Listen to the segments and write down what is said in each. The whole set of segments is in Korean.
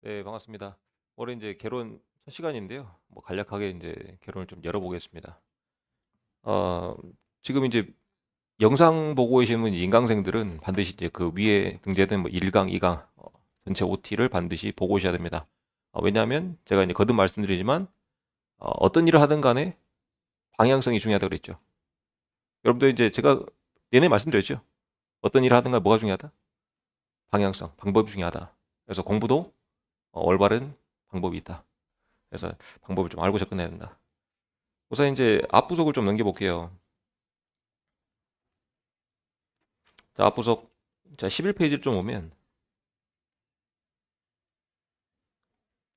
네, 반갑습니다. 올해 이제 결혼 첫 시간인데요. 뭐 간략하게 이제 결혼을 좀 열어보겠습니다. 어, 지금 이제 영상 보고 계시는 인강생들은 반드시 이제 그 위에 등재된 뭐 1강, 2강 전체 OT를 반드시 보고 오셔야 됩니다. 왜냐하면 제가 이제 거듭 말씀드리지만 떤 일을 하든 간에 방향성이 중요하다고 그랬죠. 여러분들 이제 제가 내내 말씀드렸죠. 어떤 일을 하든 간에 뭐가 중요하다? 방향성, 방법이 중요하다. 그래서 공부도 올바른 방법이 있다. 그래서 방법을 좀 알고 접근해야 된다. 우선 이제 앞부속을 좀 넘겨볼게요. 자, 앞부속 자 11페이지를 좀 오면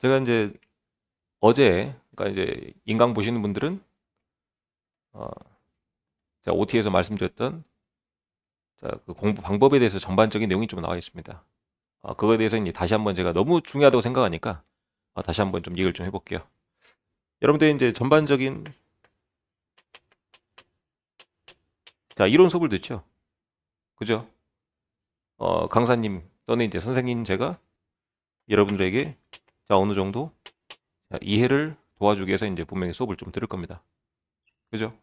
제가 이제 어제 그러니까 이제 인강 보시는 분들은 어, 제가 OT에서 말씀드렸던 자, 그 공부 방법에 대해서 전반적인 내용이 좀 나와 있습니다. 그거에 대해서 이제 다시 한번 제가 너무 중요하다고 생각하니까 다시 한번 좀 얘기를 좀 해볼게요. 여러분들 이제 전반적인 자 이론 수업을 듣죠, 그죠? 강사님 또는 이제 선생님 제가 여러분들에게 자 어느 정도 자, 이해를 도와주기 위해서 이제 분명히 수업을 좀 들을 겁니다. 그죠?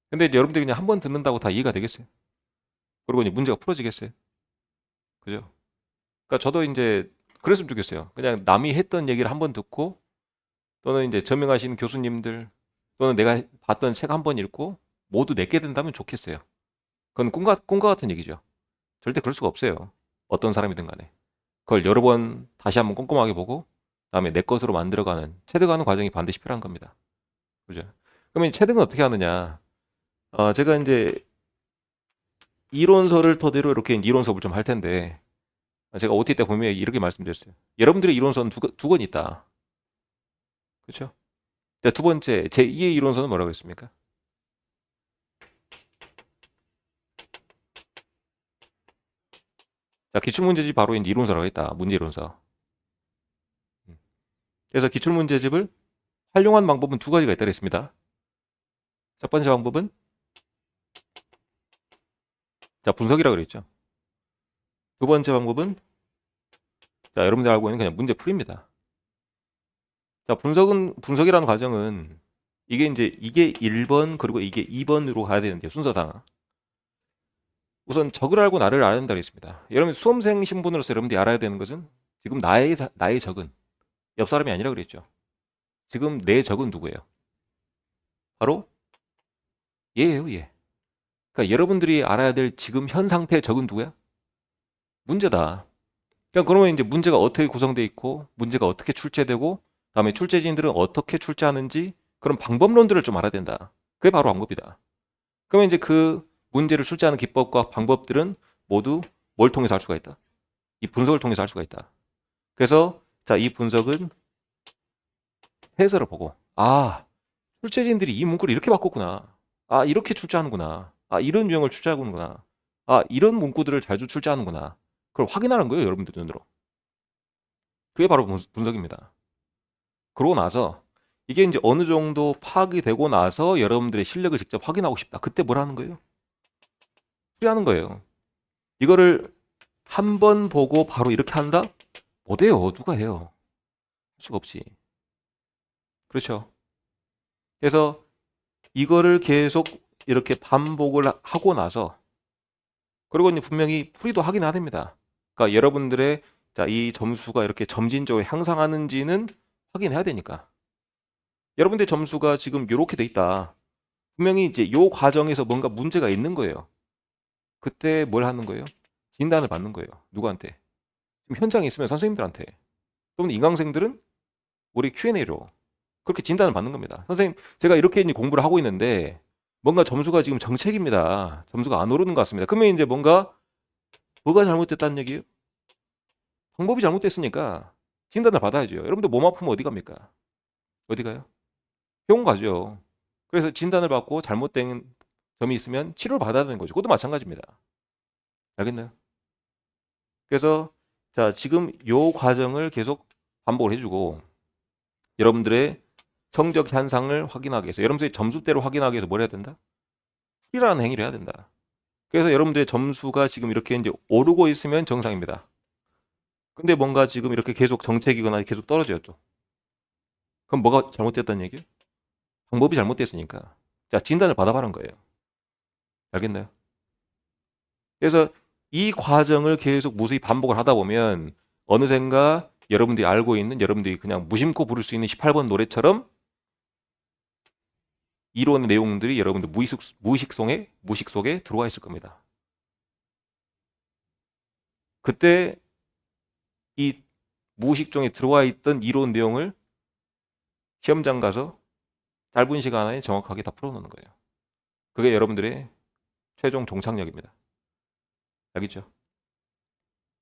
근데 이제 여러분들이 그냥 한 번 듣는다고 다 이해가 되겠어요? 그리고 이제 문제가 풀어지겠어요? 그죠? 그러니까 저도 이제 그랬으면 좋겠어요. 그냥 남이 했던 얘기를 한 번 듣고 또는 이제 저명하신 교수님들 또는 내가 봤던 책 한 번 읽고 모두 내게 된다면 좋겠어요. 그건 꿈과 같은 얘기죠. 절대 그럴 수가 없어요. 어떤 사람이든 간에. 그걸 여러 번 다시 한번 꼼꼼하게 보고 그다음에 내 것으로 만들어가는 체득하는 과정이 반드시 필요한 겁니다. 그죠? 그러면 이 체득은 어떻게 하느냐? 제가 이제 이론서를 토대로 이렇게 이론 수업을 좀 할 텐데 제가 OT 때 보면 이렇게 말씀드렸어요. 여러분들의 이론서는 두 권 있다. 그렇죠? 두 번째 제2의 이론서는 뭐라고 했습니까? 자, 기출문제집 바로 이제 이론서라고 했다. 문제 이론서. 그래서 기출문제집을 활용한 방법은 두 가지가 있다고 했습니다. 첫 번째 방법은 자 분석이라고 그랬죠. 두 번째 방법은 자 여러분들 알고 있는 그냥 문제 풀이입니다. 자 분석이라는 과정은 이게 1번 그리고 이게 2번으로 가야 되는데 순서상 우선 적을 알고 나를 알아야 된다고 했습니다. 여러분 수험생 신분으로서 여러분들이 알아야 되는 것은 지금 나의 적은 옆 사람이 아니라 그랬죠. 지금 내 적은 누구예요? 바로 얘예요, 얘. 그러니까 여러분들이 알아야 될 지금 현 상태의 적은 누구야? 문제다. 그러니까 그러면 이제 문제가 어떻게 구성되어 있고 문제가 어떻게 출제되고 그다음에 출제진들은 어떻게 출제하는지 그런 방법론들을 좀 알아야 된다. 그게 바로 방법이다. 그러면 이제 그 문제를 출제하는 기법과 방법들은 모두 뭘 통해서 할 수가 있다. 이 분석을 통해서 할 수가 있다. 그래서 자, 이 분석은 해설을 보고 출제진들이 이 문구를 이렇게 바꿨구나. 이렇게 출제하는구나. 이런 유형을 출제하는구나. 이런 문구들을 자주 출제하는구나. 그걸 확인하는 거예요, 여러분들 눈으로. 그게 바로 분석입니다. 그러고 나서 이게 이제 어느 정도 파악이 되고 나서 여러분들의 실력을 직접 확인하고 싶다. 그때 뭘 하는 거예요? 풀이하는 거예요. 이거를 한 번 보고 바로 이렇게 한다? 못해요. 누가 해요? 할 수가 없지. 그렇죠. 그래서 이거를 계속 이렇게 반복을 하고 나서 그리고 이제 분명히 풀이도 하긴 해야 됩니다. 그러니까 여러분들의 자, 이 점수가 이렇게 점진적으로 향상하는지는 확인해야 되니까. 여러분들 점수가 지금 이렇게 돼 있다. 분명히 이제 요 과정에서 뭔가 문제가 있는 거예요. 그때 뭘 하는 거예요? 진단을 받는 거예요. 누구한테? 지금 현장에 있으면 선생님들한테. 또는 인강생들은 우리 Q&A로 그렇게 진단을 받는 겁니다. 선생님, 제가 이렇게 이제 공부를 하고 있는데 뭔가 점수가 지금 정책입니다. 점수가 안 오르는 것 같습니다. 그러면 이제 뭐가 잘못됐다는 얘기예요? 방법이 잘못됐으니까 진단을 받아야죠. 여러분들 몸 아프면 어디 갑니까? 어디 가요? 병원 가죠. 그래서 진단을 받고 잘못된 점이 있으면 치료를 받아야 되는 거죠. 그것도 마찬가지입니다. 알겠나요? 그래서 자, 지금 요 과정을 계속 반복을 해주고 여러분들의 성적 현상을 확인하기 위해서 여러분들의 점수대로 확인하기 위해서 뭘 해야 된다? 풀이라는 행위를 해야 된다. 그래서 여러분들의 점수가 지금 이렇게 이제 오르고 있으면 정상입니다. 근데 뭔가 지금 이렇게 계속 정책이거나 계속 떨어져요 또. 그럼 뭐가 잘못됐다는 얘기예요? 방법이 잘못됐으니까. 자, 진단을 받아봐는 거예요. 알겠나요? 그래서 이 과정을 계속 무수히 반복을 하다 보면 어느샌가 여러분들이 알고 있는, 여러분들이 그냥 무심코 부를 수 있는 18번 노래처럼 이론의 내용들이 여러분들 무의식 속에 들어와 있을 겁니다. 그때 이 무의식 중에 들어와 있던 이론 내용을 시험장 가서 짧은 시간 안에 정확하게 다 풀어놓는 거예요. 그게 여러분들의 최종 종착역입니다. 알겠죠?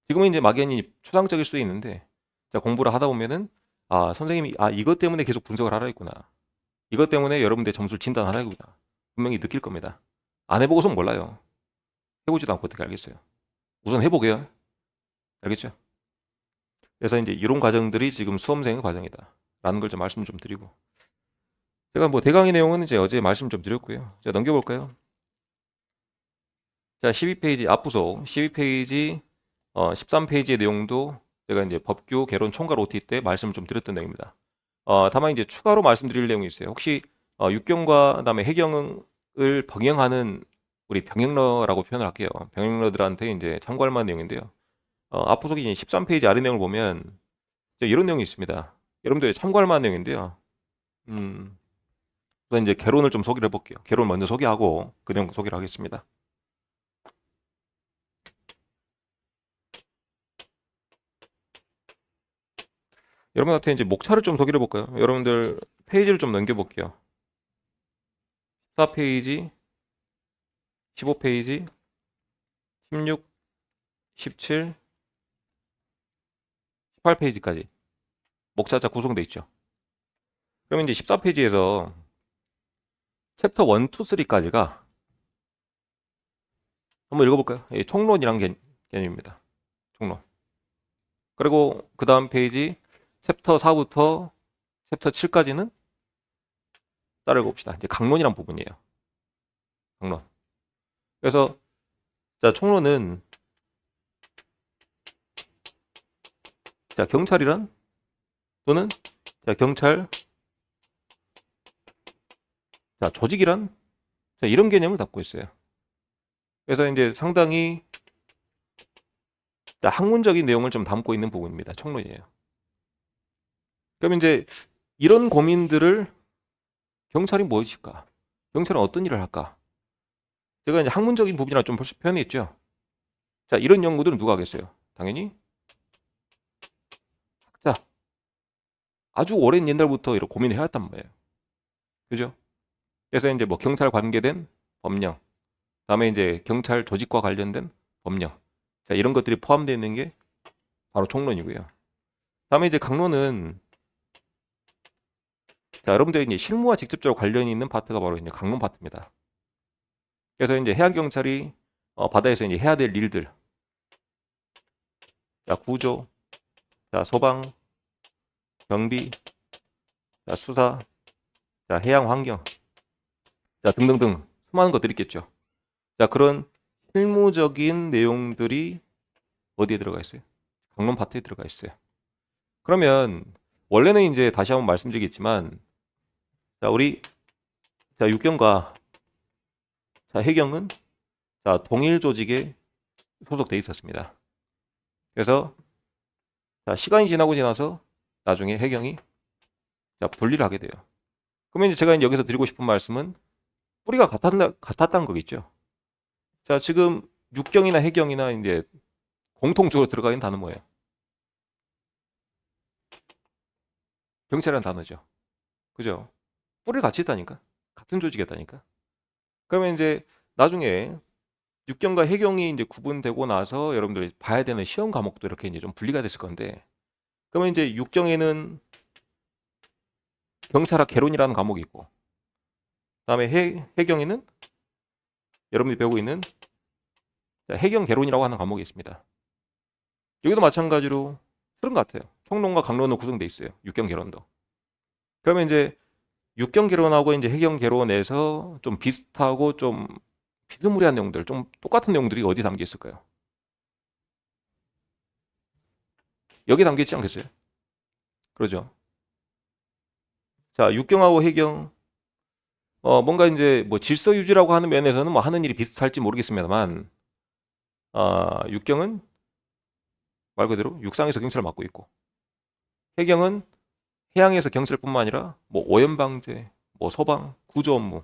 지금은 이제 막연히 추상적일 수도 있는데, 자, 공부를 하다 보면은 선생님이 이것 때문에 계속 분석을 하라 했구나. 이것 때문에 여러분들 점수를 진단하라 했구나. 분명히 느낄 겁니다. 안 해보고선 몰라요. 해보지도 않고 어떻게 알겠어요. 우선 해보게요. 알겠죠? 그래서 이제 이런 과정들이 지금 수험생의 과정이다 라는 걸 좀 말씀 좀 드리고, 제가 뭐 대강의 내용은 이제 어제 말씀 좀 드렸고요. 자, 넘겨볼까요? 자, 12페이지 앞부속 12페이지 13페이지의 내용도 제가 이제 법규 개론 총괄 OT 때 말씀을 좀 드렸던 내용입니다. 다만 이제 추가로 말씀드릴 내용이 있어요. 혹시 육경과 그다음에 해경을 병행하는 우리 병행러라고 표현을 할게요. 병행러들한테 이제 참고할 만한 내용인데요. 앞부속이 이제 13페이지 아래 내용을 보면 이런 내용이 있습니다. 여러분들 참고할 만한 내용인데요. 우선 이제 개론을 좀 소개를 해볼게요. 개론 먼저 소개하고 그 내용 소개를 하겠습니다. 여러분한테 이제 목차를 좀 소개를 해볼까요? 여러분들 페이지를 좀 넘겨볼게요. 14페이지, 15페이지, 16, 17, 18페이지까지 목차자 구성되어 있죠. 그러면 이제 14페이지에서 챕터 1, 2, 3까지가 한번 읽어볼까요? 총론이란 개념입니다. 총론. 그리고 그 다음 페이지 챕터 4부터 챕터 7까지는 따라 읽어봅시다. 이제 강론이란 부분이에요. 강론. 그래서 자, 총론은 자, 경찰이란 또는 자, 경찰 자, 조직이란 자, 이런 개념을 담고 있어요. 그래서 이제 상당히 자, 학문적인 내용을 좀 담고 있는 부분입니다. 총론이에요. 그럼 이제 이런 고민들을 경찰이 무엇일까? 경찰은 어떤 일을 할까? 제가 이제 학문적인 부분이랑 좀 벌써 표현했죠. 자, 이런 연구들은 누가 하겠어요? 당연히 학자. 아주 오랜 옛날부터 이런 고민을 해왔단 말이에요. 그죠? 그래서 이제 뭐 경찰 관계된 법령, 다음에 이제 경찰 조직과 관련된 법령, 자, 이런 것들이 포함되어 있는 게 바로 총론이고요. 다음에 이제 강론은 자, 여러분들이 이제 실무와 직접적으로 관련이 있는 파트가 바로 이제 강론 파트입니다. 그래서 이제 해양 경찰이 바다에서 이제 해야 될 일들, 자, 구조, 자, 소방, 경비, 자, 수사, 자, 해양 환경, 자, 등등등 수많은 것들이 있겠죠. 자, 그런 실무적인 내용들이 어디에 들어가 있어요? 강론 파트에 들어가 있어요. 그러면 원래는 이제 다시 한번 말씀드리겠지만, 자, 우리 자, 육경과 자, 해경은 자, 동일 조직에 소속돼 있었습니다. 그래서 자, 시간이 지나고 지나서 나중에 해경이 자, 분리를 하게 돼요. 그러면 이제 제가 여기서 드리고 싶은 말씀은 뿌리가 같았다는 거겠죠. 자, 지금 육경이나 해경이나 이제 공통적으로 들어가 있는 단어 뭐예요? 경찰이라는 단어죠. 그죠? 뿌리를 같이 있다니까. 같은 조직이었다니까. 그러면 이제 나중에 육경과 해경이 이제 구분되고 나서 여러분들이 봐야 되는 시험 과목도 이렇게 이제 좀 분리가 됐을 건데, 그러면 이제 육경에는 경찰학 개론이라는 과목이 있고, 그다음에 해경에는 여러분들이 배우고 있는 해경 개론이라고 하는 과목이 있습니다. 여기도 마찬가지로 그런 것 같아요. 총론과 강론으로 구성돼 있어요. 육경 개론도. 그러면 이제 육경 개론하고 이제 해경 개론에서 좀 비슷하고 좀 비스무리한 내용들, 좀 똑같은 내용들이 어디 담겨 있을까요? 여기 담겨 있지 않겠어요? 그러죠. 자, 육경하고 해경, 뭔가 이제 뭐 질서 유지라고 하는 면에서는 뭐 하는 일이 비슷할지 모르겠습니다만, 육경은 말 그대로 육상에서 경찰을 맡고 있고, 해경은 해양에서 경찰뿐만 아니라 뭐 오염 방제, 뭐 소방, 구조 업무,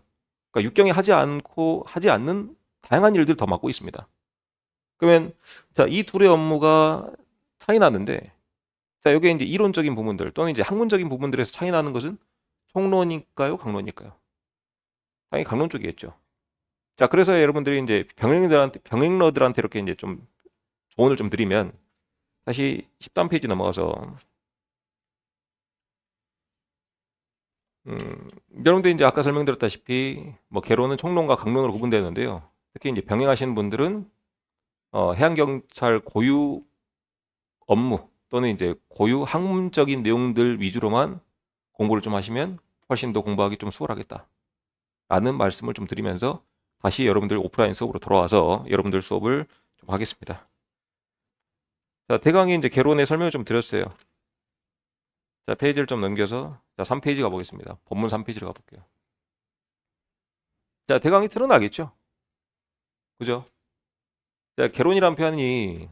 그러니까 육경이 하지 않는 다양한 일들을 더 맡고 있습니다. 그러면 자, 이 둘의 업무가 차이 나는데, 자, 여기에 이제 이론적인 부분들 또는 이제 학문적인 부분들에서 차이 나는 것은 총론일까요, 강론일까요? 당연히 강론 쪽이겠죠. 자, 그래서 여러분들이 이제 병행러들한테 이렇게 이제 좀 조언을 좀 드리면, 다시 13페이지 넘어가서 여러분들 이제 아까 설명드렸다시피 뭐 개론은 총론과 강론으로 구분되는데요. 특히 이제 병행하시는 분들은 해양경찰 고유 업무 또는 이제 고유 학문적인 내용들 위주로만 공부를 좀 하시면 훨씬 더 공부하기 좀 수월하겠다 라는 말씀을 좀 드리면서 다시 여러분들 오프라인 수업으로 돌아와서 여러분들 수업을 좀 하겠습니다. 자, 대강의 이제 개론의 설명을 좀 드렸어요. 자, 페이지를 좀 넘겨서 자, 3페이지 가보겠습니다. 본문 3페이지로 가볼게요. 자, 대강의 틀은 알겠죠? 그죠? 자, 개론이란 표현이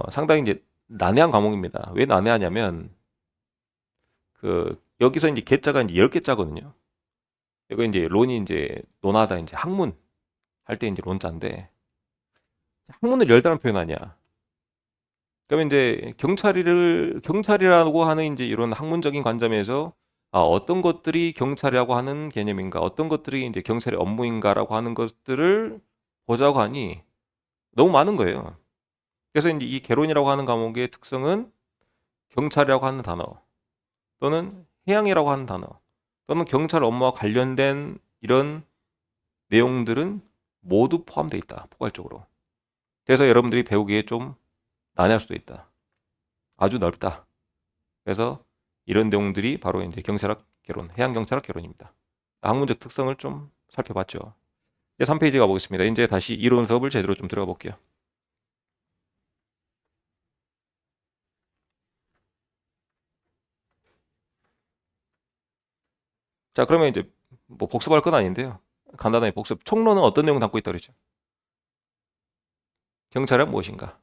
상당히 이제 난해한 과목입니다. 왜 난해하냐면 여기서 이제 개자가 이제 10개자거든요. 이거 이제 론이 이제 논하다 이제 학문 할 때 이제 론자인데 학문을 열다는 표현 아니야. 그러면 이제 경찰이라고 하는 이제 이런 학문적인 관점에서 어떤 것들이 경찰이라고 하는 개념인가, 어떤 것들이 이제 경찰의 업무인가라고 하는 것들을 보자고 하니 너무 많은 거예요. 그래서 이제 이 개론이라고 하는 과목의 특성은 경찰이라고 하는 단어 또는 해양이라고 하는 단어 또는 경찰 업무와 관련된 이런 내용들은 모두 포함되어 있다. 포괄적으로. 그래서 여러분들이 배우기에 좀 난해할 수도 있다. 아주 넓다. 그래서 이런 내용들이 바로 이제 경찰학 개론, 해양경찰학 개론입니다. 학문적 특성을 좀 살펴봤죠. 이제 3페이지 가보겠습니다. 이제 다시 이론 수업을 제대로 좀 들어가 볼게요. 자, 그러면 이제 뭐 복습할 건 아닌데요. 간단하게 복습. 총론은 어떤 내용 담고 있다 그랬죠? 경찰은 무엇인가?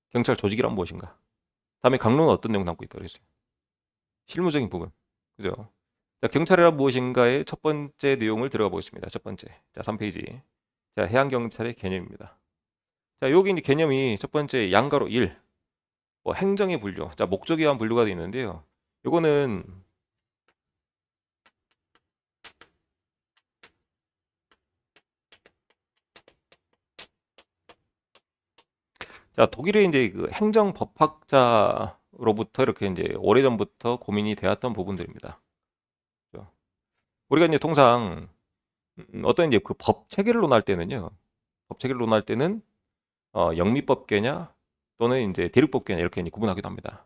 경찰 조직이란 무엇인가? 다음에 강론은 어떤 내용 담고 있다 그랬어요? 실무적인 부분. 그죠? 자, 경찰이란 무엇인가의 첫 번째 내용을 들어가 보겠습니다. 첫 번째. 자, 3페이지. 자, 해양경찰의 개념입니다. 자, 여기 이제 개념이 첫 번째 양가로 1. 뭐 행정의 분류. 자, 목적에 의한 분류가 되어 있는데요. 요거는 자, 독일의 이제 그 행정법학자로부터 이렇게 이제 오래전부터 고민이 되었던 부분들입니다. 그죠? 우리가 이제 통상 어떤 이제 그 법 체계를 논할 때는요. 법 체계를 논할 때는 영미법계냐 또는 이제 대륙법계냐 이렇게 이제 구분하기도 합니다.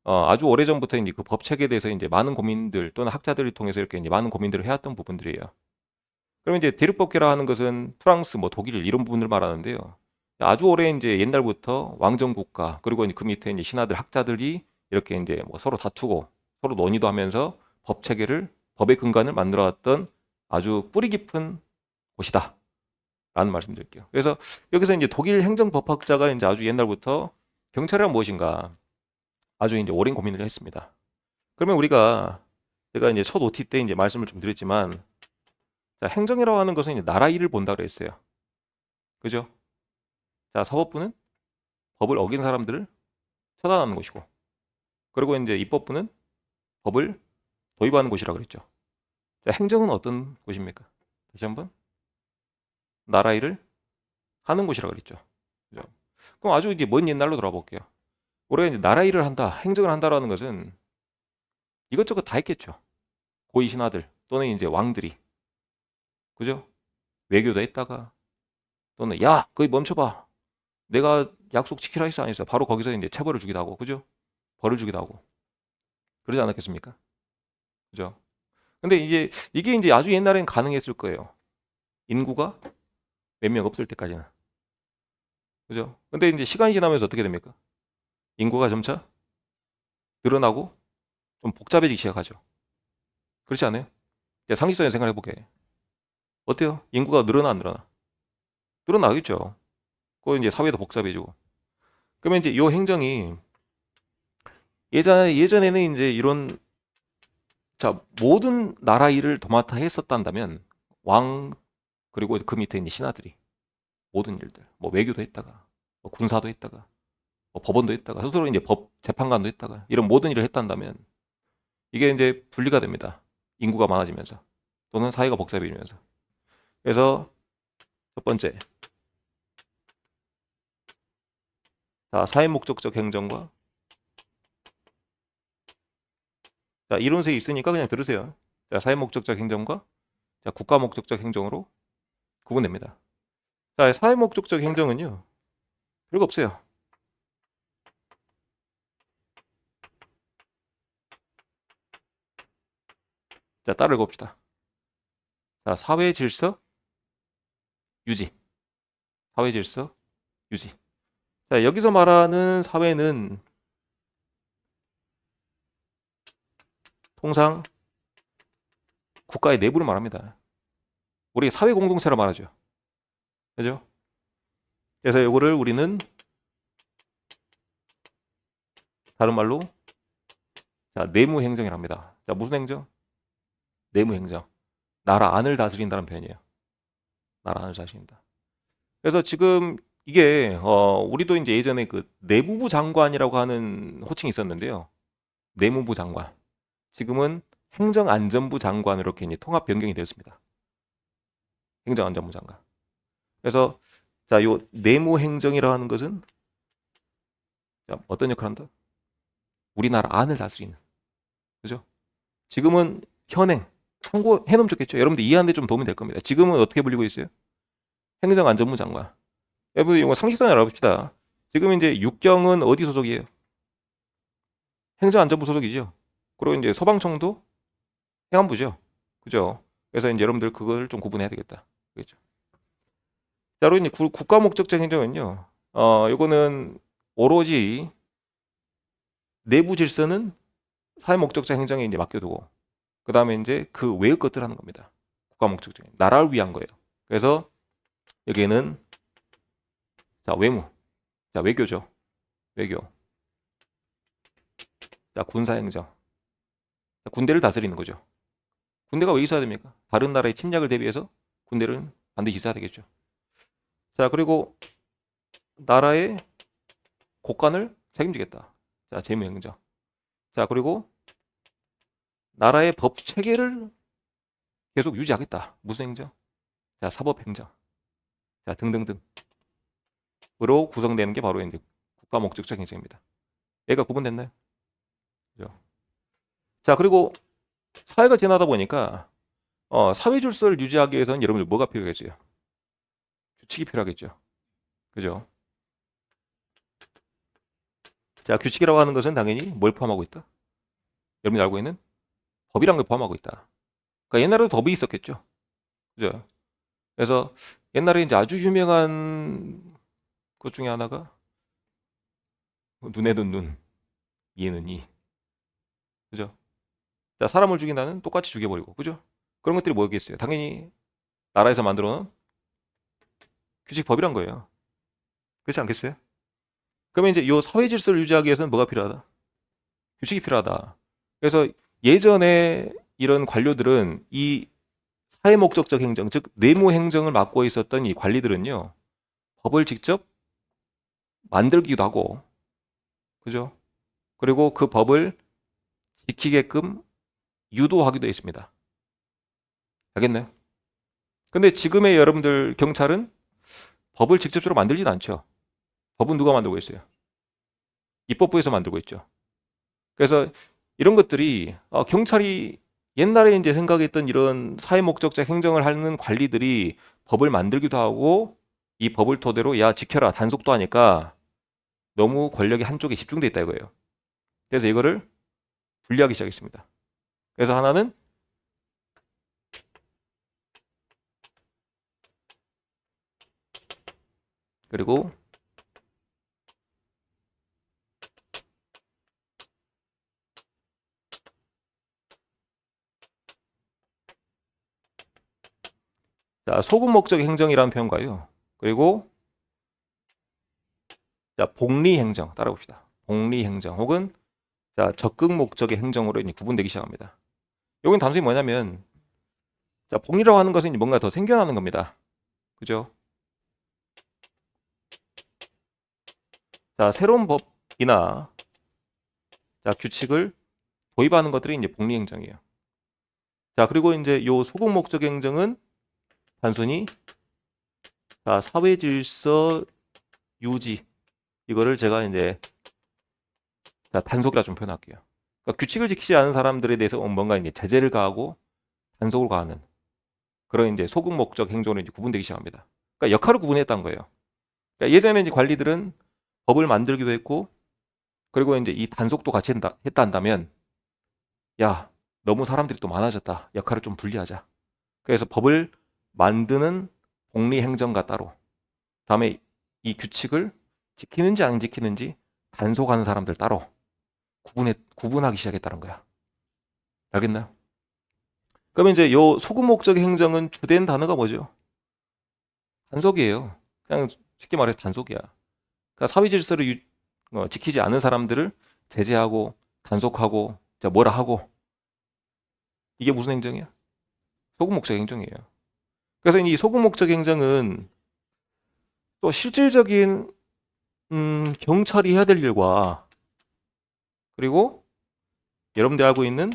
아주 오래전부터 이제 그 법 체계에 대해서 이제 많은 고민들 또는 학자들을 통해서 이렇게 이제 많은 고민들을 해왔던 부분들이에요. 그러면 이제 대륙법계라 하는 것은 프랑스, 뭐 독일 이런 부분을 말하는데요. 아주 오래 이제 옛날부터 왕정국가 그리고 이제 그 밑에 이제 신하들 학자들이 이렇게 이제 뭐 서로 다투고 서로 논의도 하면서 법 체계를 법의 근간을 만들어왔던 아주 뿌리 깊은 곳이다. 라는 말씀드릴게요. 그래서 여기서 이제 독일 행정법학자가 이제 아주 옛날부터 경찰이란 무엇인가 아주 이제 오랜 고민을 했습니다. 그러면 제가 이제 첫 OT 때 이제 말씀을 좀 드렸지만, 자, 행정이라고 하는 것은 이제 나라 일을 본다 그랬어요. 그죠? 자, 사법부는 법을 어긴 사람들을 처단하는 곳이고, 그리고 이제 입법부는 법을 도입하는 곳이라 그랬죠. 자, 행정은 어떤 곳입니까? 다시 한번 나라 일을 하는 곳이라 그랬죠. 그죠? 그럼 아주 이제 먼 옛날로 돌아볼게요. 우리가 이제 나라 일을 한다, 행정을 한다라는 것은 이것저것 다 했겠죠. 고위 신하들 또는 이제 왕들이, 그죠? 외교도 했다가 또는 야, 거기 멈춰봐. 내가 약속 지키라 했어 안 했어? 바로 거기서 이제 체벌을 주기도 하고, 그죠? 벌을 주기도 하고, 그러지 않았겠습니까? 그죠? 근데 이제 이게 이제 아주 옛날엔 가능했을 거예요. 인구가 몇 명 없을 때까지는. 그죠? 근데 이제 시간이 지나면서 어떻게 됩니까? 인구가 점차 늘어나고 좀 복잡해지기 시작하죠. 그렇지 않아요? 이제 상식선에 생각해 볼게. 어때요? 인구가 늘어나 안 늘어나? 늘어나겠죠. 그 이제 사회도 복잡해지고. 그러면 이제 이 행정이 예전에는 이제 이런 자 모든 나라 일을 도맡아 했었단다면 왕 그리고 그 밑에 있는 신하들이 모든 일들 뭐 외교도 했다가 뭐 군사도 했다가 뭐 법원도 했다가 스스로 이제 법 재판관도 했다가 이런 모든 일을 했단다면 이게 이제 분리가 됩니다. 인구가 많아지면서 또는 사회가 복잡해지면서. 그래서 첫 번째, 자 사회 목적적 행정과 자 이론서에 있으니까 그냥 들으세요. 자 사회 목적적 행정과 자 국가 목적적 행정으로 구분됩니다. 자 사회 목적적 행정은요 별거 없어요. 자 따라 읽어봅시다. 자 사회 질서 유지, 사회 질서 유지. 자 여기서 말하는 사회는 통상 국가의 내부를 말합니다. 우리 사회 공동체라 말하죠. 그죠? 그래서 이거를 우리는 다른 말로 자, 내무 행정이라 합니다. 자, 무슨 행정? 내무 행정. 나라 안을 다스린다는 표현이에요. 나라 안을 다스린다. 그래서 지금 이게 우리도 이제 예전에 그 내무부 장관이라고 하는 호칭이 있었는데요. 내무부 장관. 지금은 행정안전부 장관 이렇게 이제 통합 변경이 되었습니다. 행정안전부 장관. 그래서 자, 요 내무 행정이라고 하는 것은 자, 어떤 역할을 한다? 우리나라 안을 다스리는. 그죠? 지금은 현행 참고해 놓으면 좋겠죠. 여러분들 이해하는 데 좀 도움이 될 겁니다. 지금은 어떻게 불리고 있어요? 행정안전부 장관. 여러분 이거 상식선을 알아봅시다. 지금 이제 육경은 어디 소속이에요? 행정안전부 소속이죠. 그리고 이제 소방청도 행안부죠. 그죠? 그래서 이제 여러분들 그걸 좀 구분해야 되겠다. 그렇죠? 자, 그리고 이제 국가 목적적 행정은요. 요거는 오로지 내부 질서는 사회 목적적 행정에 이제 맡겨두고 그 다음에 이제 그 외의 것들 하는 겁니다. 국가 목적적 나라를 위한 거예요. 그래서 여기에는 자 외무, 자 외교죠. 외교, 자 군사행정, 자, 군대를 다스리는 거죠. 군대가 왜 있어야 됩니까? 다른 나라의 침략을 대비해서 군대를 반드시 있어야 되겠죠. 자 그리고 나라의 국간을 책임지겠다. 자 재무행정. 자 그리고 나라의 법 체계를 계속 유지하겠다. 무슨 행정? 자 사법행정. 자 등등등. 으로 구성되는 게 바로 이제 국가 목적적 행정입니다. 얘가 구분됐나요? 그죠? 자 그리고 사회가 지나다 보니까 사회 질서를 유지하기 위해서는 여러분들 뭐가 필요하겠어요? 규칙이 필요하겠죠. 그죠? 자 규칙이라고 하는 것은 당연히 뭘 포함하고 있다? 여러분이 알고 있는 법이란 걸 포함하고 있다. 그러니까 옛날에도 법이 있었겠죠. 그죠? 그래서 옛날에 이제 아주 유명한 것 중에 하나가 눈에는 눈, 이에는 이. 그죠? 자, 사람을 죽인다는 똑같이 죽여버리고. 그죠? 그런 것들이 뭐겠어요? 당연히 나라에서 만들어 놓은 규칙법이란 거예요. 그렇지 않겠어요? 그러면 이제 이 사회 질서를 유지하기 위해서는 뭐가 필요하다? 규칙이 필요하다. 그래서 예전에 이런 관료들은 이 사회 목적적 행정, 즉 내무 행정을 맡고 있었던 이 관리들은요. 법을 직접 만들기도 하고 그죠? 그리고 그 법을 지키게끔 유도하기도 했습니다. 알겠나요? 근데 지금의 여러분들 경찰은 법을 직접적으로 만들진 않죠. 법은 누가 만들고 있어요? 입법부에서 만들고 있죠. 그래서 이런 것들이 경찰이 옛날에 이제 생각했던 이런 사회 목적적 행정을 하는 관리들이 법을 만들기도 하고 이 법을 토대로 야 지켜라 단속도 하니까 너무 권력이 한쪽에 집중돼 있다 이거예요. 그래서 이거를 분리하기 시작했습니다. 그래서 하나는 그리고 자, 소급 목적 행정이라는 표현과요. 그리고 자, 복리 행정 따라봅시다. 복리 행정 혹은 자, 적극 목적의 행정으로 이제 구분되기 시작합니다. 여기는 단순히 뭐냐면 자, 복리라고 하는 것은 뭔가 더 생겨나는 겁니다. 그죠? 자, 새로운 법이나 자, 규칙을 도입하는 것들이 이제 복리 행정이에요. 자, 그리고 이제 요 소급 목적 행정은 단순히 자, 사회 질서 유지 이거를 제가 이제 자, 단속이라 좀 표현할게요. 그러니까 규칙을 지키지 않은 사람들에 대해서 뭔가 이제 제재를 가하고 단속을 가하는 그런 이제 소급 목적 행정으로 이제 구분되기 시작합니다. 그러니까 역할을 구분했다는 거예요. 그러니까 예전에 이제 관리들은 법을 만들기도 했고, 그리고 이제 이 단속도 같이 했다 한다면, 야, 너무 사람들이 또 많아졌다. 역할을 좀 분리하자. 그래서 법을 만드는 복리 행정가 따로, 다음에 이 규칙을 지키는지 안 지키는지 단속하는 사람들 따로 구분하기 시작했다는 거야. 알겠나요? 그러면 이제 요 소급 목적 행정은 주된 단어가 뭐죠? 단속이에요. 그냥 쉽게 말해서 단속이야. 그러니까 사회 질서를 지키지 않은 사람들을 제재하고 단속하고 뭐라 하고 이게 무슨 행정이야? 소급 목적 행정이에요. 그래서 이 소급 목적 행정은 또 실질적인 경찰이 해야 될 일과 그리고 여러분들 알고 있는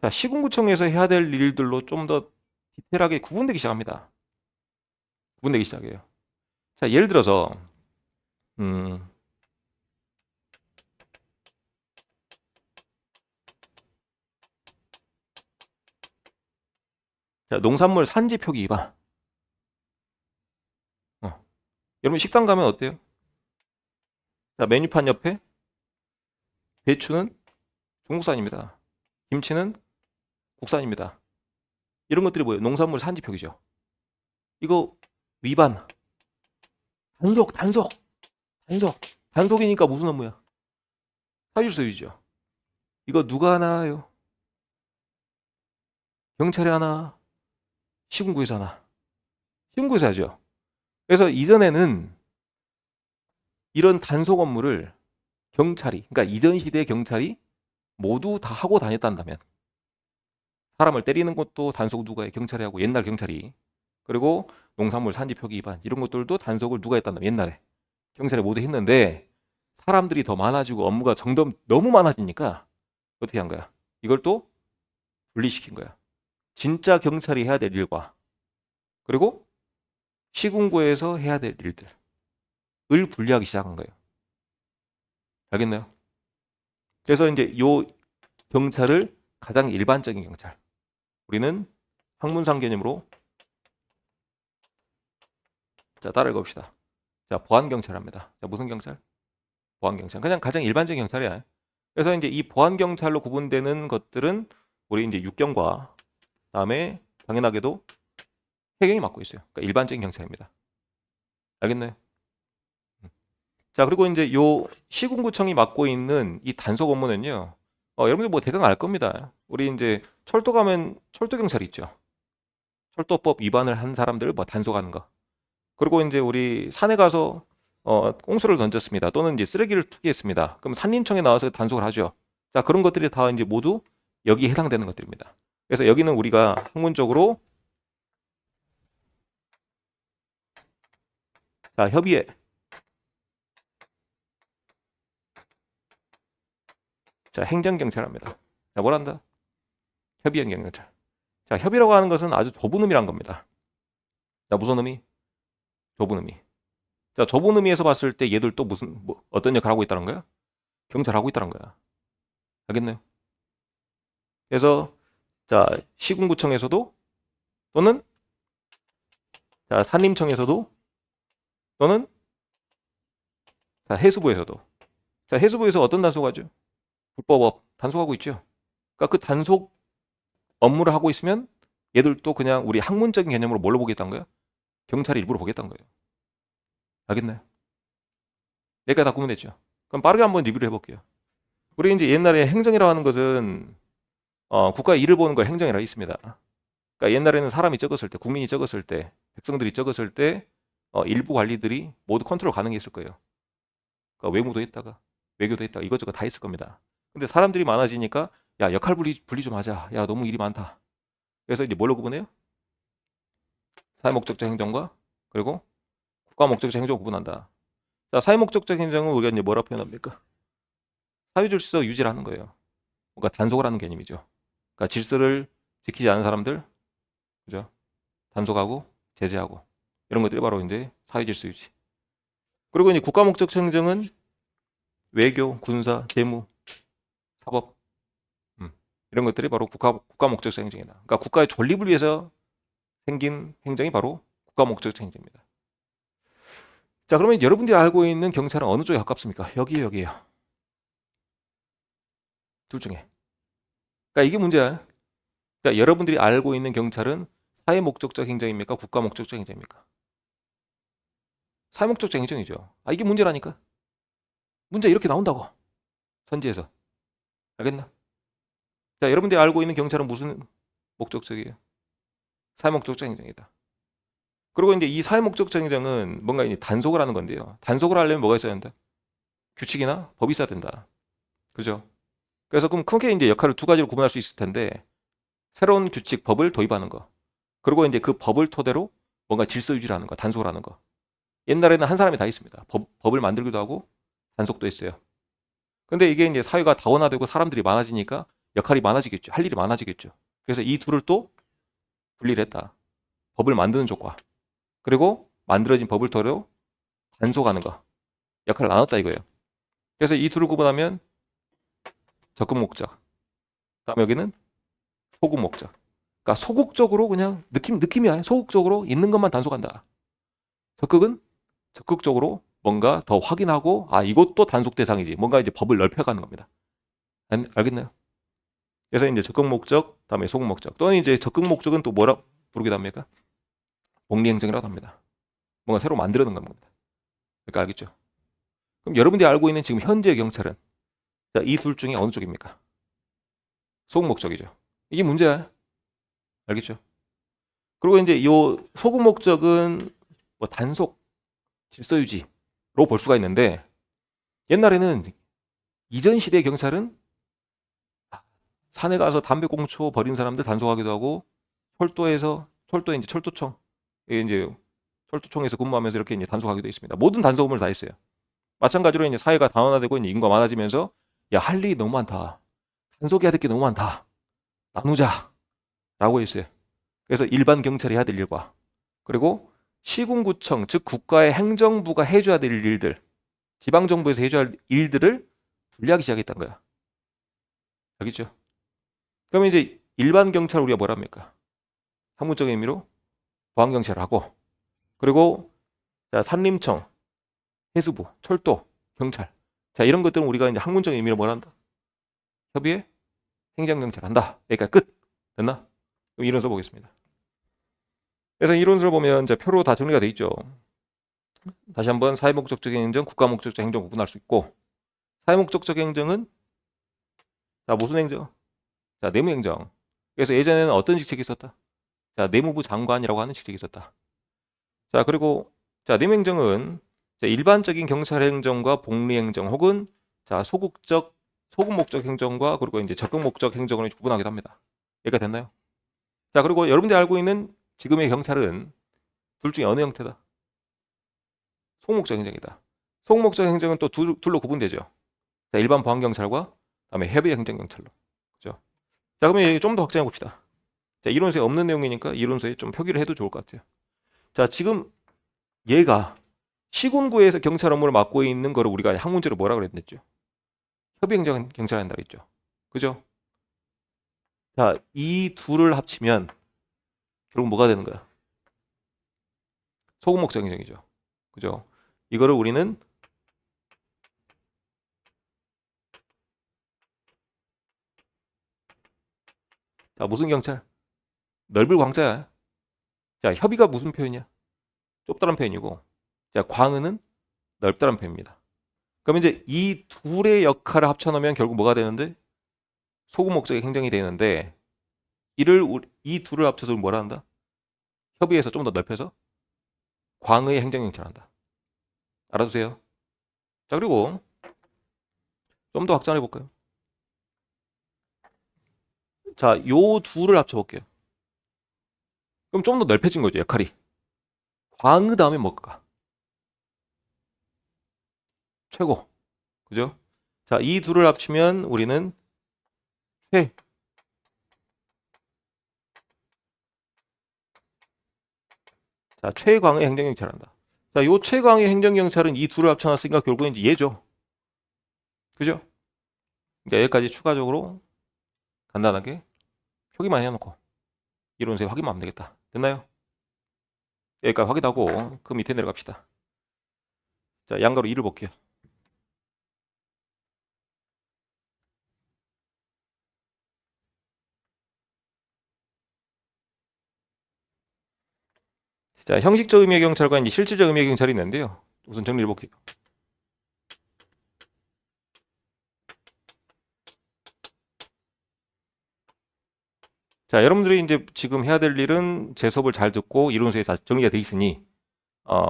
자, 시군구청에서 해야 될 일들로 좀 더 디테일하게 구분되기 시작합니다. 구분되기 시작해요. 자, 예를 들어서 자, 농산물 산지 표기 위반. 여러분 식당 가면 어때요? 자, 메뉴판 옆에 배추는 중국산입니다. 김치는 국산입니다. 이런 것들이 뭐예요? 농산물 산지 표기죠. 이거 위반. 단속이니까 무슨 업무야? 사유질서 유지죠. 이거 누가 하나요? 경찰이 하나? 시군구에서 하나? 시군구에서 하죠. 그래서 이전에는 이런 단속 업무를 경찰이, 그러니까 이전 시대의 경찰이 모두 다 하고 다녔단다면 사람을 때리는 것도 단속 누가 해? 경찰이 하고 옛날 경찰이. 그리고 농산물 산지 표기 위반 이런 것들도 단속을 누가 했단다면 옛날에 경찰이 모두 했는데 사람들이 더 많아지고 업무가 점점 너무 많아지니까 어떻게 한 거야? 이걸 또 분리시킨 거야. 진짜 경찰이 해야 될 일과 그리고 시군구에서 해야 될 일들을 분리하기 시작한 거예요. 알겠나요? 그래서 이제 요 경찰을 가장 일반적인 경찰, 우리는 학문상 개념으로 자, 따라 읽어봅시다. 자, 보안경찰합니다. 자, 무슨 경찰? 보안경찰. 그냥 가장 일반적인 경찰이야. 그래서 이제 이 보안경찰로 구분되는 것들은 우리 이제 육경과 다음에 당연하게도 해경이 맡고 있어요. 그러니까 일반적인 경찰입니다. 알겠나요? 자, 그리고 이제 요 시군구청이 맡고 있는 이 단속 업무는요. 여러분들 뭐 대강 알 겁니다. 우리 이제 철도 가면 철도 경찰이 있죠. 철도법 위반을 한 사람들 뭐 단속하는 거. 그리고 이제 우리 산에 가서 꽁수를 던졌습니다. 또는 이제 쓰레기를 투기했습니다. 그럼 산림청에 나와서 단속을 하죠. 자, 그런 것들이 다 이제 모두 여기에 해당되는 것들입니다. 그래서 여기는 우리가 학문적으로 자, 협의회. 자, 행정경찰합니다. 자, 뭘 한다? 협의 행정경찰. 자, 협의라고 하는 것은 아주 좁은 의미란 겁니다. 자, 무슨 의미? 좁은 의미. 자, 좁은 의미에서 봤을 때 얘들 또 무슨 어떤 역할을 하고 있다는 거야? 경찰하고 있다는 거야. 알겠나요? 그래서 자, 시군구청에서도 또는 자, 산림청에서도 또는 자, 해수부에서도 자, 해수부에서 어떤 단속하죠? 불법업 단속하고 있죠. 그러니까 그 단속 업무를 하고 있으면 얘들도 그냥 우리 학문적인 개념으로 뭘로 보겠다는 거야? 경찰이 일부러 보겠다는 거예요. 알겠나요? 여기까지 다 구분됐죠? 그럼 빠르게 한번 리뷰를 해볼게요. 우리 이제 옛날에 행정이라고 하는 것은 국가의 일을 보는 걸 행정이라고 있습니다. 그러니까 옛날에는 사람이 적었을 때, 국민이 적었을 때, 백성들이 적었을 때 일부 관리들이 모두 컨트롤 가능했을 거예요. 그러니까 외무도 했다가 외교도 했다가 이것저것 다 했을 겁니다. 근데 사람들이 많아지니까 야 역할 분리 좀 하자. 야 너무 일이 많다. 그래서 이제 뭘로 구분해요? 사회 목적적 행정과 그리고 국가 목적적 행정을 구분한다. 자, 사회 목적적 행정은 우리가 이제 뭐라 표현합니까? 사회 질서 유지를 하는 거예요. 뭔가 단속을 하는 개념이죠. 그러니까 질서를 지키지 않은 사람들, 그죠? 단속하고 제재하고 이런 것들이 바로 이제 사회 질서 유지. 그리고 이제 국가 목적적 행정은 외교, 군사, 재무, 사법 이런 것들이 바로 국가 목적적 행정이다. 그러니까 국가의 존립을 위해서 생긴 행정이 바로 국가 목적적 행정입니다. 자, 그러면 여러분들이 알고 있는 경찰은 어느 쪽에 가깝습니까? 여기에요. 둘 중에. 그러니까 이게 문제야. 그러니까 여러분들이 알고 있는 경찰은 사회 목적적 행정입니까? 국가 목적적 행정입니까? 사회 목적적 행정이죠. 이게 문제라니까. 문제 이렇게 나온다고. 선지에서. 알겠나? 자, 여러분들이 알고 있는 경찰은 무슨 목적적이에요? 사회 목적적 행정이다. 그리고 이제 이 사회 목적적 행정은 뭔가 이제 단속을 하는 건데요. 단속을 하려면 뭐가 있어야 된다? 규칙이나 법이 있어야 된다. 그죠? 그래서 그럼 크게 이제 역할을 두 가지로 구분할 수 있을 텐데 새로운 규칙, 법을 도입하는 거. 그리고 이제 그 법을 토대로 뭔가 질서 유지를 하는 거, 단속을 하는 거. 옛날에는 한 사람이 다 있습니다. 법을 만들기도 하고 단속도 했어요. 근데 이게 이제 사회가 다원화되고 사람들이 많아지니까 역할이 많아지겠죠. 할 일이 많아지겠죠. 그래서 이 둘을 또 분리를 했다. 법을 만드는 쪽과 그리고 만들어진 법을 토대로 단속하는 거. 역할을 나눴다 이거예요. 그래서 이 둘을 구분하면 적극 목적. 그다음에 여기는 소극 목적. 그러니까 소극적으로 그냥 느낌이야. 소극적으로 있는 것만 단속한다. 적극은 적극적으로 뭔가 더 확인하고 이것도 단속 대상이지. 뭔가 이제 법을 넓혀가는 겁니다. 알겠나요? 그래서 이제 적극 목적, 다음에 소극 목적. 또는 이제 적극 목적은 또 뭐라 부르기도 합니까? 복리행정이라고 합니다. 뭔가 새로 만들어낸 겁니다. 그러니까 알겠죠? 그럼 여러분들이 알고 있는 지금 현재 경찰은 이 둘 중에 어느 쪽입니까? 소극 목적이죠. 이게 문제야. 알겠죠? 그리고 이제 이 소극 목적은 뭐 단속, 질서 유지로 볼 수가 있는데 옛날에는 이전 시대 경찰은 산에 가서 담배꽁초 버린 사람들 단속하기도 하고 철도에 이제 철도청에서 근무하면서 이렇게 이제 단속하기도 했습니다. 모든 단속 업무를 다 했어요. 마찬가지로 이제 사회가 다원화되고 이제 인구가 많아지면서 야, 할 일이 너무 많다. 단속해야 될 게 너무 많다. 나누자라고 했어요. 그래서 일반 경찰이 해야 될 일과 그리고 시군구청 즉 국가의 행정부가 해줘야 될 일들, 지방정부에서 해줘야 할 일들을 분리하기 시작했던 거야. 알겠죠? 그러면 이제 일반 경찰 우리가 뭐라 합니까? 학문적인 의미로 보안경찰하고 그리고 산림청, 해수부, 철도, 경찰 자 이런 것들은 우리가 이제 학문적인 의미로 뭐라 한다? 협의회 행정경찰 한다. 여기까지 끝. 됐나? 그럼 이론 써보겠습니다. 그래서 이론서를 보면 이제 표로 다 정리가 돼 있죠. 다시 한번 사회 목적적 행정, 국가 목적적 행정 구분할 수 있고 사회 목적적 행정은 무슨 행정? 내무 행정. 그래서 예전에는 어떤 직책이 있었다? 내무부 장관이라고 하는 직책이 있었다. 그리고 내무 행정은 일반적인 경찰 행정과 복리 행정 혹은 소극 목적 행정과 그리고 이제 적극 목적 행정을 구분하기도 합니다. 이해가 됐나요? 그리고 여러분들이 알고 있는 지금의 경찰은 둘 중에 어느 형태다? 소극목적 행정이다. 소극목적 행정은 또 둘로 구분되죠. 일반 보안경찰과 그다음에 협의 행정경찰로. 그죠? 그러면 좀 더 확장해 봅시다. 이론서에 없는 내용이니까 이론서에 좀 표기를 해도 좋을 것 같아요. 지금 얘가 시군구에서 경찰 업무를 맡고 있는 거를 우리가 학문제로 뭐라 그랬죠? 협의 행정경찰 한다고 했죠. 그죠? 이 둘을 합치면 결국 뭐가 되는 거야? 소극목적 행정이죠. 그죠? 이거를 우리는 무슨 경찰? 넓을 광자야. 협의가 무슨 표현이야? 좁다는 표현이고, 자, 광은은 넓다는 표현입니다. 그럼 이제 이 둘의 역할을 합쳐놓으면 결국 뭐가 되는데? 소금 목적의 행정이 되는데, 이 둘을 합쳐서 뭐라 한다? 협의해서 좀 더 넓혀서 광의 행정경찰을 한다. 알아두세요. 자, 그리고 좀 더 확장해 볼까요? 자, 요 둘을 합쳐볼게요. 그럼 좀 더 넓혀진 거죠, 역할이. 광의 다음에 뭘까? 최고. 그죠? 자, 이 둘을 합치면 우리는 최. 자, 최광의 행정경찰을 한다. 자, 요 최광의 행정경찰은 이 둘을 합쳐놨으니까 결국은 이제 얘죠. 그죠? 그러니까 여기까지 추가적으로 간단하게 표기만 해놓고 이론세 확인만 하면 되겠다. 됐나요? 여기까지 확인하고 그 밑에 내려갑시다. 자, 양가로 2를 볼게요. 자, 형식적 의미의 경찰과 이제 실질적 의미의 경찰이 있는데요. 우선 정리해 볼게요. 자, 여러분들이 이제 지금 해야 될 일은 제 수업을 잘 듣고 이론서에 다 정리가 돼 있으니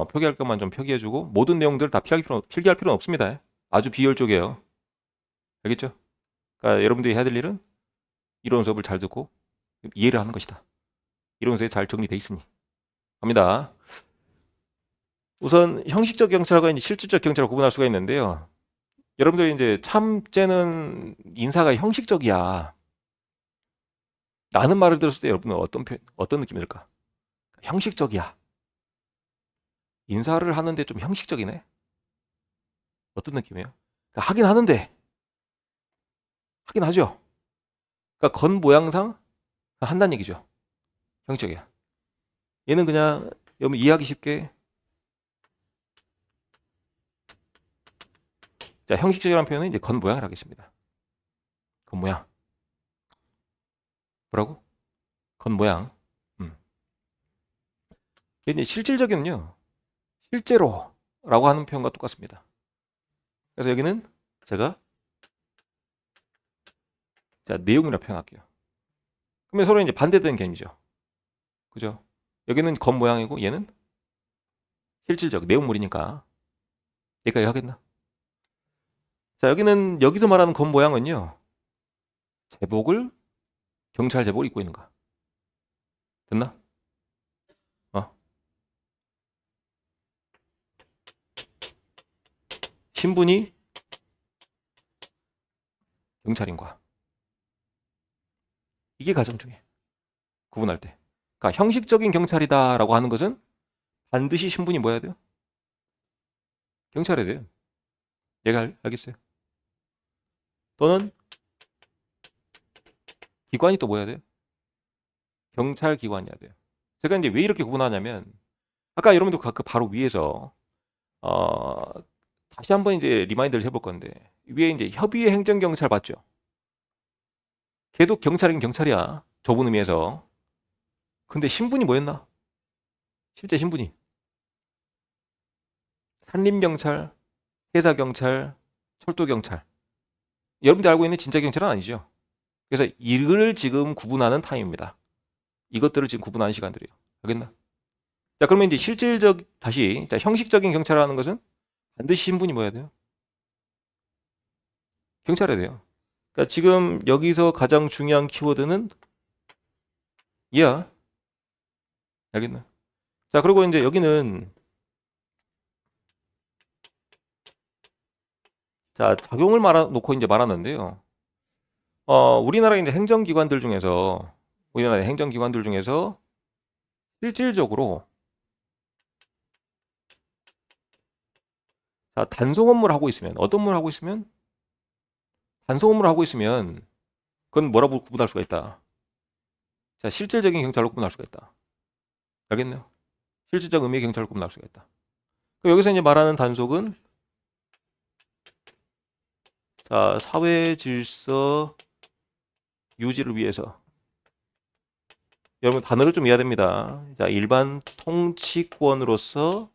표기할 것만 좀 표기해주고 모든 내용들을 다 필기할 필요는 없습니다. 아주 비효율적이에요. 알겠죠? 그러니까 여러분들이 해야 될 일은 이론 수업을 잘 듣고 이해를 하는 것이다. 이론서에 잘 정리돼 있으니 갑니다. 우선 형식적 경찰과 이제 실질적 경찰을 구분할 수가 있는데요. 여러분들이 이제 참째는 인사가 형식적이야. 라는 말을 들었을 때 여러분은 어떤 느낌이 들까? 형식적이야. 인사를 하는데 좀 형식적이네. 어떤 느낌이에요? 그러니까 하긴 하죠. 그러니까 건 모양상 한다는 얘기죠. 형식적이야. 얘는 그냥 여러분 이해하기 쉽게 자, 형식적이라는 표현은 이제 건 모양을 하겠습니다. 건 모양. 뭐라고? 건 모양. 이제 실질적인은요. 실제로라고 하는 표현과 똑같습니다. 그래서 여기는 제가 자, 내용이라 표현할게요. 그러면 서로 이제 반대되는 개념이죠. 그죠? 여기는 겉 모양이고 얘는 실질적 내용물이니까 여기까지 하겠나? 자, 여기는 여기서 말하는 겉 모양은요. 경찰 제복을 입고 있는 거. 됐나? 어? 신분이 경찰인 거야. 이게 가장 중요해. 구분할 때. 그러니까 형식적인 경찰이다라고 하는 것은 반드시 신분이 뭐야 돼요? 경찰이 돼요. 얘가 알겠어요? 또는 기관이 또 뭐야 돼요? 경찰 기관이어야 돼요. 제가 이제 왜 이렇게 구분하냐면 아까 여러분들 그 바로 위에서 다시 한번 이제 리마인드를 해볼 건데 위에 이제 협의회 행정경찰 봤죠? 걔도 경찰이긴 경찰이야. 좁은 의미에서. 근데 신분이 뭐였나? 실제 신분이 산림경찰, 회사경찰, 철도경찰. 여러분들 알고 있는 진짜 경찰은 아니죠. 그래서 이를 지금 구분하는 타임입니다. 이것들을 지금 구분하는 시간들이에요. 알겠나? 자, 그러면 이제 다시 자, 형식적인 경찰이라는 것은 반드시 신분이 뭐야 돼요? 경찰해야 돼요. 그러니까 지금 여기서 가장 중요한 키워드는 얘야. 알겠나? 자, 그리고 이제 여기는 자, 작용을 놓고 이제 말하는데요. 우리나라의 이제 우리나라의 행정기관들 중에서 실질적으로 자, 단속 업무를 하고 있으면 어떤 업무를 하고 있으면 단속 업무를 하고 있으면 그건 뭐라고 구분할 수가 있다. 자, 실질적인 경찰로 구분할 수가 있다. 알겠네요? 실질적 의미의 경찰로 구분할 수가 있다. 여기서 이제 말하는 단속은 자, 사회 질서 유지를 위해서 여러분 단어를 좀 이해해야 됩니다. 자, 일반 통치권으로서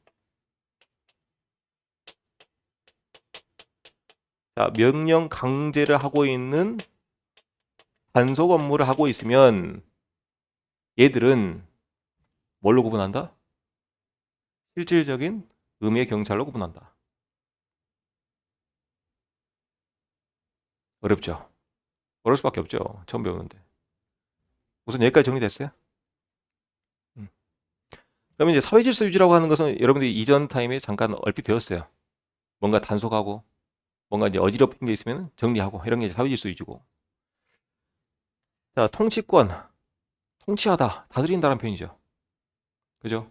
자, 명령 강제를 하고 있는 단속 업무를 하고 있으면 얘들은 뭘로 구분한다? 실질적인 의미의 경찰로 구분한다. 어렵죠? 어려울 수밖에 없죠. 처음 배우는데. 우선 여기까지 정리됐어요? 그러면 이제 사회질서 유지라고 하는 것은 여러분들이 이전 타임에 잠깐 얼핏 배웠어요. 뭔가 단속하고 뭔가 이제 어지럽힌 게 있으면 정리하고 이런 게 이제 사회질서 유지고. 자, 통치권, 통치하다, 다스린다는 표현이죠. 그죠?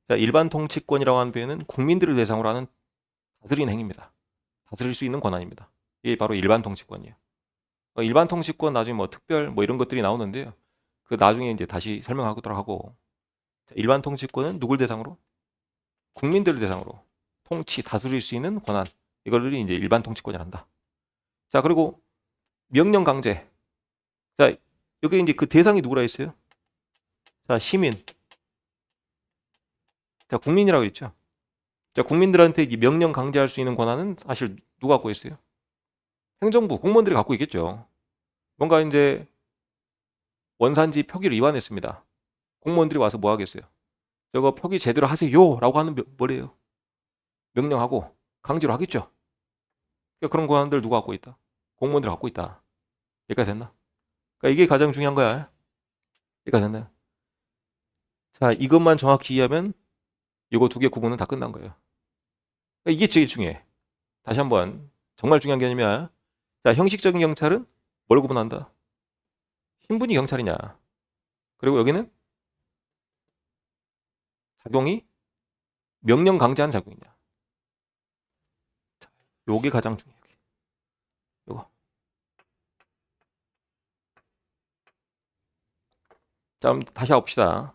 자, 일반 통치권이라고 하는 표현은 국민들을 대상으로 하는 다스리는 행위입니다. 다스릴 수 있는 권한입니다. 이게 바로 일반 통치권이에요. 일반 통치권 나중에 뭐 특별 뭐 이런 것들이 나오는데요. 그 나중에 이제 다시 설명하도록 하고. 자, 일반 통치권은 누굴 대상으로? 국민들을 대상으로 통치, 다스릴 수 있는 권한. 이걸 이제 일반 통치권이란다. 자, 그리고 명령 강제. 자, 여기 이제 그 대상이 누구라 했어요? 자, 시민. 자, 국민이라고 했죠. 자, 국민들한테 이 명령 강제할 수 있는 권한은 사실 누가 갖고 있어요? 행정부, 공무원들이 갖고 있겠죠. 뭔가 이제 원산지 표기를 위반했습니다. 공무원들이 와서 뭐 하겠어요? 저거 표기 제대로 하세요 라고 하는 뭐래요? 명령하고 강제로 하겠죠. 그러니까 그런 권한들 누가 갖고 있다? 공무원들이 갖고 있다. 여기까지 됐나? 그러니까 이게 가장 중요한 거야. 여기까지 됐나요? 자, 이것만 정확히 이해하면 이거 두 개 구분은 다 끝난 거예요. 그러니까 이게 제일 중요해. 다시 한번 정말 중요한 개념이야. 자, 형식적인 경찰은 뭘 구분한다? 신분이 경찰이냐? 그리고 여기는 작용이 명령 강제한 작용이냐? 자, 요게 가장 중요해요. 요거. 자, 그럼 다시 해봅시다.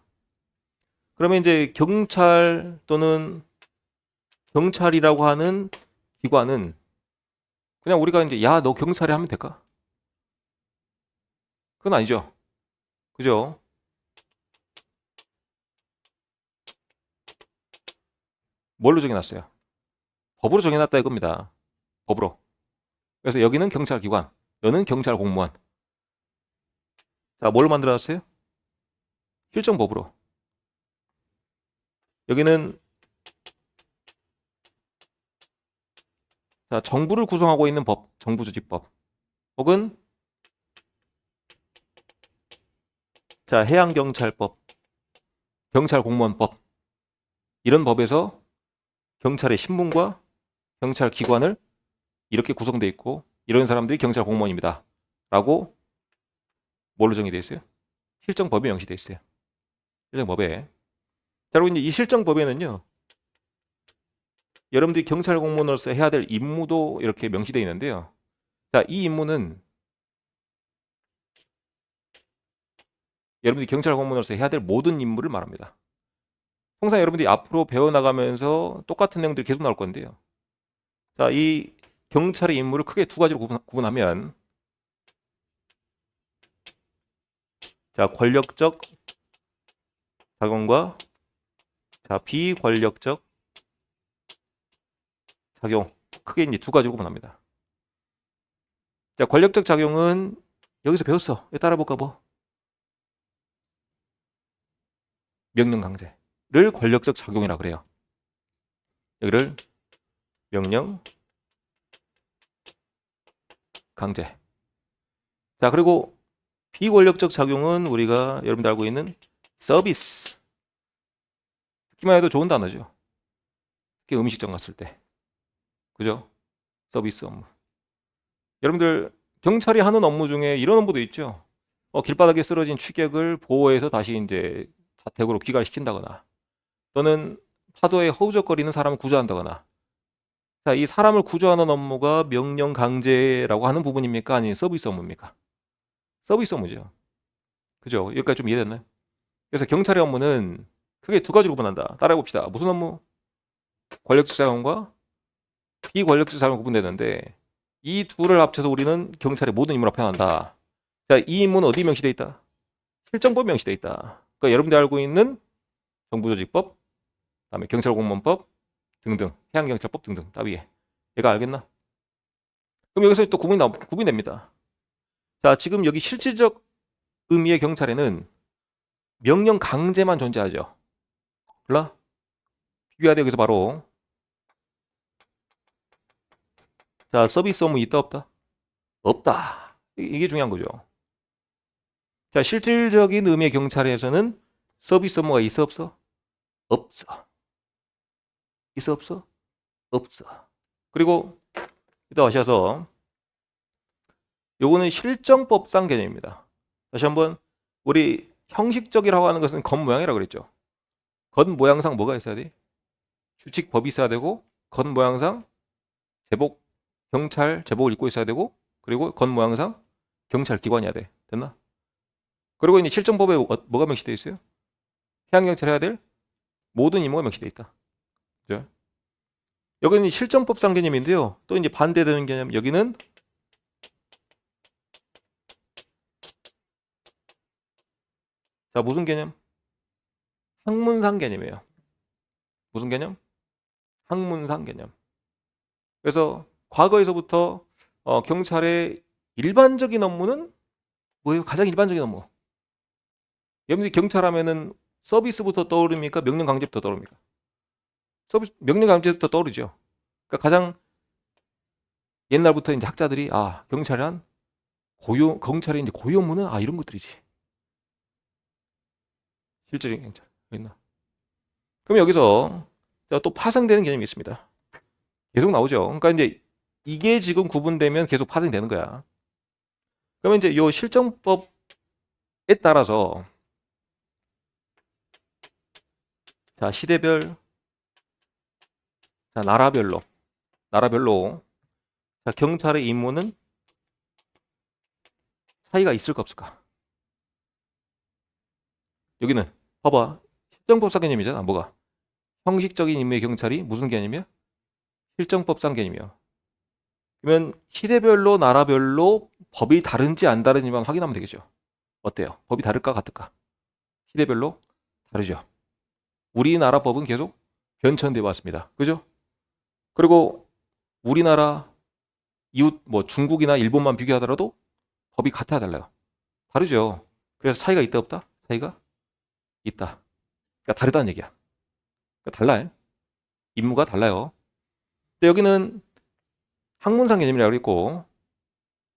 그러면 이제 경찰 또는 경찰이라고 하는 기관은 그냥 우리가 이제 야, 너 경찰이 하면 될까? 그건 아니죠. 그죠? 뭘로 정해놨어요? 법으로 정해놨다 이겁니다. 법으로. 그래서 여기는 경찰기관, 너는 경찰 공무원. 자, 뭘로 만들어놨어요? 실정법으로. 여기는 자, 정부를 구성하고 있는 법, 정부조직법. 혹은 자, 해양경찰법, 경찰공무원법. 이런 법에서 경찰의 신분과 경찰 기관을 이렇게 구성되어 있고 이런 사람들이 경찰 공무원입니다. 라고 뭘로 정의되어 있어요? 실정법에 명시되어 있어요. 실정법에. 자, 그리고 이제 이 실정법에는요. 여러분들이 경찰 공무원으로서 해야 될 임무도 이렇게 명시되어 있는데요. 자, 이 임무는 여러분들이 경찰 공무원으로서 해야 될 모든 임무를 말합니다. 통상 여러분들이 앞으로 배워나가면서 똑같은 내용들이 계속 나올 건데요. 자, 이 경찰의 임무를 크게 두 가지로 구분하면 자, 권력적 작용과 자, 비권력적 작용. 크게 이제 두 가지로 구분합니다. 자, 권력적 작용은 여기서 배웠어. 따라 볼까 뭐. 명령 강제를 권력적 작용이라고 그래요. 여기를 명령 강제. 자, 그리고 비권력적 작용은 우리가 여러분들 알고 있는 서비스. 듣기만 해도 좋은 단어죠. 특히 음식점 갔을 때. 그죠? 서비스 업무. 여러분들 경찰이 하는 업무 중에 이런 업무도 있죠. 길바닥에 쓰러진 취객을 보호해서 다시 이제 자택으로 귀가시킨다거나 또는 파도에 허우적거리는 사람을 구조한다거나. 자, 이 사람을 구조하는 업무가 명령 강제라고 하는 부분입니까? 아니면 서비스 업무입니까? 서비스 업무죠. 그죠? 여기까지 좀 이해됐나요? 그래서 경찰의 업무는 크게 두 가지로 구분한다. 따라해 봅시다. 무슨 업무? 권력적 작용과 비권력적 작용이 구분되는데 이 둘을 합쳐서 우리는 경찰의 모든 임무라고 표현한다. 자, 이 임무는 어디 명시되어 있다? 실정법이 명시되어 있다. 그러니까 여러분들이 알고 있는 정부조직법, 그다음에 경찰공무원법 등등, 해양경찰법 등등 다 위에. 얘가 알겠나? 그럼 여기서 또 구분됩니다. 자, 지금 여기 실질적 의미의 경찰에는 명령 강제만 존재하죠. 몰라? 비교해야 돼. 여기서 바로. 자, 서비스 업무 있다 없다? 없다. 이게 중요한 거죠. 자, 실질적인 의미의 경찰에서는 서비스 업무가 있어 없어? 없어. 있어 없어? 없어. 그리고 이따 하셔서 요거는 실정법상 개념입니다. 다시 한번 우리 형식적이라고 하는 것은 겉모양이라고 그랬죠. 겉모양상 뭐가 있어야 돼? 규칙법이 있어야 되고 겉모양상 제복 경찰 제복을 입고 있어야 되고 그리고 겉모양상 경찰 기관이어야 돼. 됐나? 그리고 이제 실정법에 뭐가 명시되어 있어요? 해양경찰 해야 될 모든 임무가 명시되어 있다. 그죠? 여기는 실정법상 개념인데요. 또 이제 반대되는 개념 여기는 자 무슨 개념? 학문상 개념이에요. 무슨 개념? 학문상 개념. 그래서 과거에서부터 경찰의 일반적인 업무는 뭐예요? 가장 일반적인 업무. 여러분들이 경찰하면은 서비스부터 떠오릅니까? 명령 강제부터 떠오릅니까? 서비스 명령 강제부터 떠오르죠. 그러니까 가장 옛날부터 이제 학자들이 경찰은 경찰의 이제 고유 업무는 이런 것들이지. 실질적인 경찰 있나? 그럼 여기서 또 파생되는 개념이 있습니다. 계속 나오죠. 그러니까 이제 이게 지금 구분되면 계속 파생되는 거야. 그러면 이제 요 실정법에 따라서 자 시대별, 자 나라별로 자 경찰의 임무는 차이가 있을까 없을까? 여기는 봐봐 실정법상 개념이잖아. 뭐가? 형식적인 임무의 경찰이 무슨 개념이야? 실정법상 개념이야. 그러면 시대별로 나라별로 법이 다른지 안 다른지만 확인하면 되겠죠. 어때요? 법이 다를까 같을까? 시대별로 다르죠. 우리나라 법은 계속 변천돼 왔습니다. 그죠? 그리고 우리나라 이웃 뭐 중국이나 일본만 비교하더라도 법이 같아 달라요. 다르죠. 그래서 차이가 있다 없다? 차이가 있다. 그러니까 다르다는 얘기야. 그러니까 달라요. 임무가 달라요. 근데 여기는 학문상 개념이라고 했고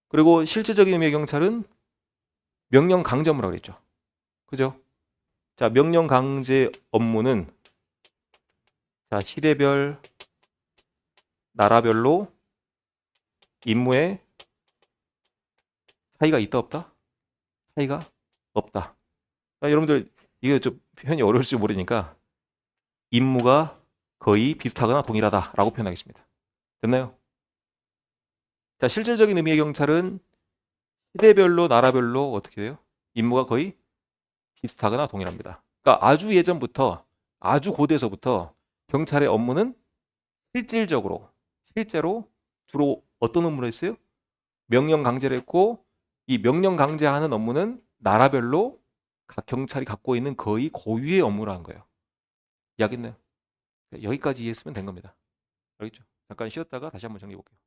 그리고 실질적인 의미의 경찰은 명령 강제 업무라고 그랬죠. 그죠? 자, 명령 강제 업무는 자, 시대별, 나라별로 임무에 차이가 있다 없다? 차이가 없다. 자, 여러분들 이게 좀 표현이 어려울지 모르니까 임무가 거의 비슷하거나 동일하다라고 표현하겠습니다. 됐나요? 자, 실질적인 의미의 경찰은 시대별로 나라별로 어떻게 돼요? 임무가 거의 비슷하거나 동일합니다. 그러니까 아주 예전부터 아주 고대에서부터 경찰의 업무는 실질로 주로 어떤 업무를 했어요? 명령 강제를 했고 이 명령 강제하는 업무는 나라별로 각 경찰이 갖고 있는 거의 고유의 업무라는 거예요. 이해하겠나요? 여기까지 이해했으면 된 겁니다. 알겠죠? 잠깐 쉬었다가 다시 한번 정리해 볼게요.